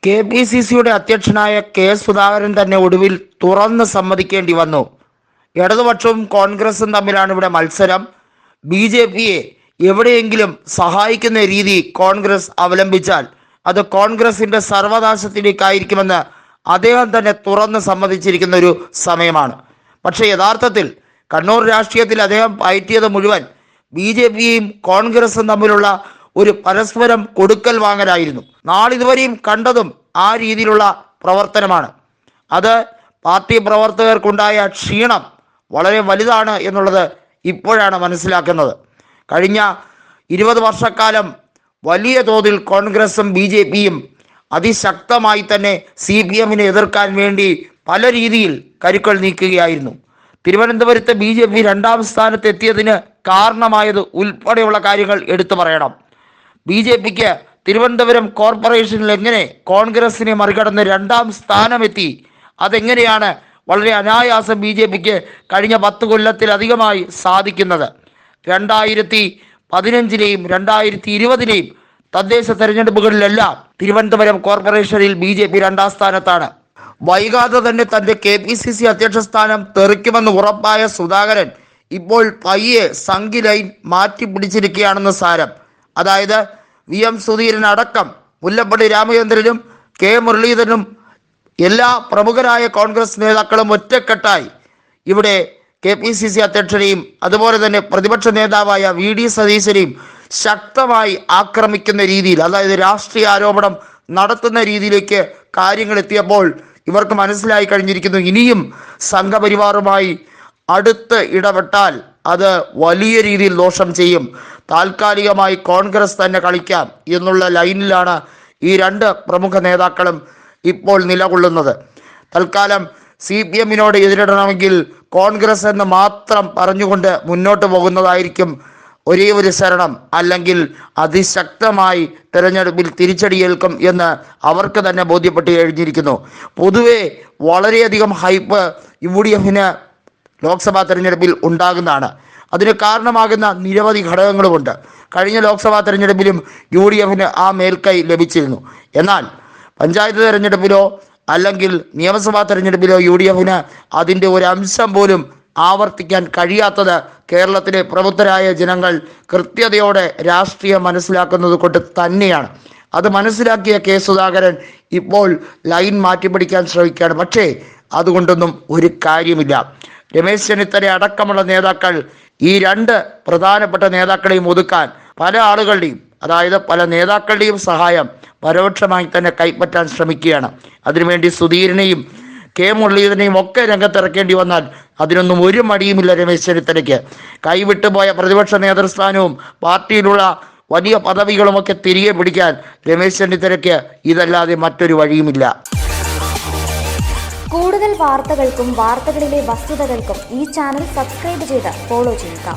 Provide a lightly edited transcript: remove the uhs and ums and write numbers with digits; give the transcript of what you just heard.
KPCCയുടെ അധ്യക്ഷനായ കെ സുധാകരൻ തന്നെ ഒടുവിൽ തുറന്ന് സമ്മതിക്കേണ്ടി വന്നു. ഇടതുപക്ഷവും കോൺഗ്രസും തമ്മിലാണ് ഇവിടെ മത്സരം. BJPയെ എവിടെയെങ്കിലും സഹായിക്കുന്ന രീതി കോൺഗ്രസ് അവലംബിച്ചാൽ അത് കോൺഗ്രസിന്റെ സർവനാശത്തിലേക്കായിരിക്കുമെന്ന് അദ്ദേഹം തന്നെ തുറന്ന് സമ്മതിച്ചിരിക്കുന്ന ഒരു സമയമാണ്. പക്ഷേ യഥാർത്ഥത്തിൽ കണ്ണൂർ രാഷ്ട്രീയത്തിൽ അദ്ദേഹം പയറ്റിയത് മുഴുവൻ BJPയും കോൺഗ്രസും തമ്മിലുള്ള ഒരു പരസ്പരം കൊടുക്കൽ വാങ്ങലായിരുന്നു. നാളിതുവരെയും കണ്ടതും ആ രീതിയിലുള്ള പ്രവർത്തനമാണ്. അത് പാർട്ടി പ്രവർത്തകർക്കുണ്ടായ ക്ഷീണം വളരെ വലുതാണ് എന്നുള്ളത് ഇപ്പോഴാണ് മനസ്സിലാക്കുന്നത്. കഴിഞ്ഞ 20 വർഷക്കാലം വലിയ തോതിൽ കോൺഗ്രസും BJPയും അതിശക്തമായി തന്നെ CPMനെ എതിർക്കാൻ വേണ്ടി പല രീതിയിൽ കരുക്കൾ നീക്കുകയായിരുന്നു. തിരുവനന്തപുരത്ത് BJP 2ാം സ്ഥാനത്ത് എത്തിയതിന് കാരണമായത് ഉൾപ്പെടെയുള്ള കാര്യങ്ങൾ എടുത്തു പറയണം. BJPക്ക് തിരുവനന്തപുരം കോർപ്പറേഷനിൽ എങ്ങനെ കോൺഗ്രസിനെ മറികടന്ന് 2ാം സ്ഥാനമെത്തി, അതെങ്ങനെയാണ് വളരെ അനായാസം BJPക്ക് കഴിഞ്ഞ 10 കൊല്ലത്തിലധികമായി സാധിക്കുന്നത്. 2015ലെയും 2020ലെയും തദ്ദേശ തെരഞ്ഞെടുപ്പുകളിലെല്ലാം തിരുവനന്തപുരം കോർപ്പറേഷനിൽ BJP 2ാം സ്ഥാനത്താണ്. വൈകാതെ തന്നെ തൻ്റെ KPCC അധ്യക്ഷ സ്ഥാനം തെറിക്കുമെന്ന് ഉറപ്പായ സുധാകരൻ ഇപ്പോൾ പയ്യെ സംഘി ലൈൻ മാറ്റിപ്പിടിച്ചിരിക്കുകയാണെന്ന് സാരം. അതായത് VM സുധീരൻ അടക്കം മുല്ലപ്പള്ളി രാമചന്ദ്രനും K മുരളീധരനും എല്ലാ പ്രമുഖരായ കോൺഗ്രസ് നേതാക്കളും ഒറ്റക്കെട്ടായി ഇവിടെ KPCC അധ്യക്ഷനെയും അതുപോലെ തന്നെ പ്രതിപക്ഷ നേതാവായ VD സതീശനെയും ശക്തമായി ആക്രമിക്കുന്ന രീതിയിൽ, അതായത് രാഷ്ട്രീയ ആരോപണം നടത്തുന്ന രീതിയിലേക്ക് കാര്യങ്ങൾ എത്തിയപ്പോൾ ഇവർക്ക് മനസ്സിലായി കഴിഞ്ഞിരിക്കുന്നു, ഇനിയും സംഘപരിവാറുമായി അടുത്ത് ഇടപെട്ടാൽ അത് വലിയ രീതിയിൽ ദോഷം ചെയ്യും. താൽക്കാലികമായി കോൺഗ്രസ് തന്നെ കളിക്കാം എന്നുള്ള ലൈനിലാണ് ഈ 2 പ്രമുഖ നേതാക്കളും ഇപ്പോൾ നിലകൊള്ളുന്നത്. തൽക്കാലം CPMനോട് എതിരിടണമെങ്കിൽ കോൺഗ്രസ് എന്ന് മാത്രം പറഞ്ഞുകൊണ്ട് മുന്നോട്ട് പോകുന്നതായിരിക്കും ഒരേ ഒരു ശരണം. അല്ലെങ്കിൽ അതിശക്തമായി തെരഞ്ഞെടുപ്പിൽ തിരിച്ചടിയേൽക്കും എന്ന് അവർക്ക് തന്നെ ബോധ്യപ്പെട്ട് കഴിഞ്ഞിരിക്കുന്നു. പൊതുവെ വളരെയധികം ഹൈപ്പ് UDFന് ലോക്സഭാ തെരഞ്ഞെടുപ്പിൽ ഉണ്ടാകുന്നതാണ്. അതിന് കാരണമാകുന്ന നിരവധി ഘടകങ്ങളുമുണ്ട്. കഴിഞ്ഞ ലോക്സഭാ തെരഞ്ഞെടുപ്പിലും UDFന് ആ മേൽക്കൈ ലഭിച്ചിരുന്നു. എന്നാൽ പഞ്ചായത്ത് തെരഞ്ഞെടുപ്പിലോ അല്ലെങ്കിൽ നിയമസഭാ തെരഞ്ഞെടുപ്പിലോ UDFന് അതിൻ്റെ ഒരു അംശം പോലും ആവർത്തിക്കാൻ കഴിയാത്തത് കേരളത്തിലെ പ്രബുദ്ധരായ ജനങ്ങൾ കൃത്യതയോടെ രാഷ്ട്രീയം മനസ്സിലാക്കുന്നത് കൊണ്ട് തന്നെയാണ്. അത് മനസ്സിലാക്കിയ കെ സുധാകരൻ ഇപ്പോൾ ലൈൻ മാറ്റിപ്പിടിക്കാൻ ശ്രമിക്കുകയാണ്. പക്ഷേ അതുകൊണ്ടൊന്നും ഒരു കാര്യമില്ല. രമേശ് ചെന്നിത്തല അടക്കമുള്ള നേതാക്കൾ ഈ 2 പ്രധാനപ്പെട്ട നേതാക്കളെയും ഒതുക്കാൻ പല ആളുകളുടെയും, അതായത് പല നേതാക്കളുടെയും സഹായം പരോക്ഷമായി തന്നെ കൈപ്പറ്റാൻ ശ്രമിക്കുകയാണ്. അതിനുവേണ്ടി സുധീരനെയും K മുരളീധരനെയും ഒക്കെ രംഗത്തിറക്കേണ്ടി വന്നാൽ അതിനൊന്നും ഒരു മടിയുമില്ല രമേശ് ചെന്നിത്തലയ്ക്ക്. കൈവിട്ടുപോയ പ്രതിപക്ഷ നേതൃസ്ഥാനവും പാർട്ടിയിലുള്ള വലിയ പദവികളുമൊക്കെ തിരികെ പിടിക്കാൻ രമേശ് ചെന്നിത്തലയ്ക്ക് ഇതല്ലാതെ മറ്റൊരു വഴിയുമില്ല. കൂടുതൽ വാർത്തകൾക്കും വാർത്തകളിലെ വസ്തുതകൾക്കും ഈ ചാനൽ സബ്സ്ക്രൈബ് ചെയ്ത് ഫോളോ ചെയ്യുക.